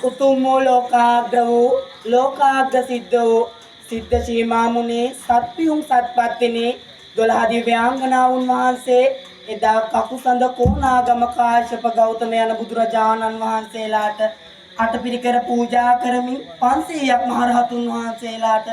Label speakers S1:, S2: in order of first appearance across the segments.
S1: උතුම් වූ ලෝකාග්‍ර වූ ලෝකාග්‍ර සිද්ධ වූ සිද්ධ ශීමා මුනේ සත්පියුම් සත්පත්තිනේ 12 දිව්‍යාංගනාවුන් වහන්සේ එදා කකුසඳ කෝණාගම කාශ්‍යප ගෞතම යන බුදුරජාණන් වහන්සේලාට අටපිරිකර පූජා කරමින් 500ක් මහරහතුන් වහන්සේලාට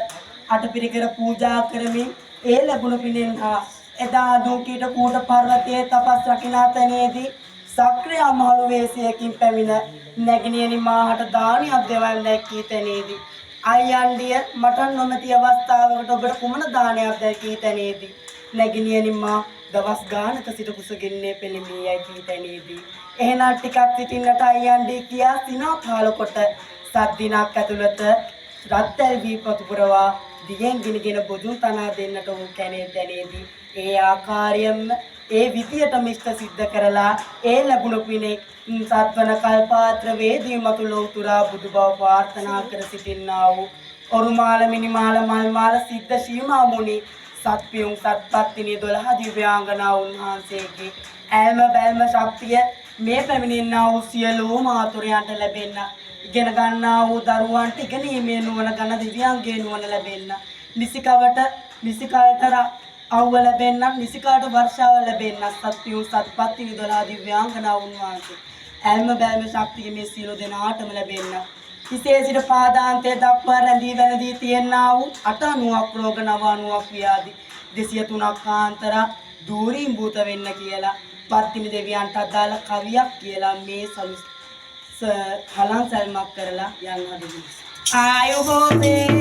S1: අටපිරිකර පූජා කරමින් ඒ ලැබුණු පිනෙන් හා එදා දුකීට කූට පර්වතයේ තපස් රකිනා තැනේදී සක්‍රිය මහලු වේශයකින් පැමිණ නැගිනියනි මාහට දානියක් දෙවන්න දැක්කී තැනේදී අයන්ඩිය මට නොමැති අවස්ථාවකට ඔබට කුමන දානයක් දැක්කී තැනේදී නැගිනියනි මා දවස් ගානක සිට කුසගින්නේ පෙළඹී යයි කී තැනේදී එහෙනම් ටිකක් සිටින්නට අයන්ඩිය කියා සිනා පහල කොට සත් දිනක් ඇතුළත රත්තල් වී පතුපුරවා දියෙන් ගිනගෙන බොදුන් තනා දෙන්නට වූ කැනේ තැනේදී ඒ ආකාරයෙන්ම ඒ විදියටම ඉෂ්ට සිද්ධ කරලා ඒ ලැබුණු පිනේ සත්වන කල්පාත්‍ර වේදී මතු ලෝතුරා බුදු බව ප්‍රාර්ථනා කර සිටින්නා වූ ඔරුමාල මිනිමාල මල්මාල සිද්ධ ශීමා මුනි සත්පියුම් සත්පත්තිනි 12 දිව්‍යාංගනාවුන් වහන්සේගේ ඈල්ම බැල්ම ශක්තිය මේ පැමිණෙනා වූ සියලුම ආතුරයන්ට ලැබෙන්න ඉගෙන ගන්නා වූ දරුවන්ට ඉගෙනීමේ නුවණ ගන්න දිව්‍යාංගයේ නුවණ ලැබෙන්න නිසිකාලට අවුව ලැබෙන්න නිසිකාට වර්ෂාව ලැබෙන්න සත්පියුම් සත්පත්තිනි 12 දිව්‍යාංගනාවුන් වහන්සේ ඈල්ම බැල්ම ශක්තිය මේ සියලු දෙනාටම ලැබෙන්න විශේෂිත පාදාන්තයේ දක්වා රැඳී වැළඳී තියනා වූ 89ක් රෝග 90ක් ව්‍යාධි 203ක් කාන්තරා දූරීන් භූත වෙන්න කියලා පත්තිනි දෙවියන්ට අදාළ කවියක් කියලා මේ හලන් සල්මක් කරලා යන්න හදන්නේ ආයුබෝවේ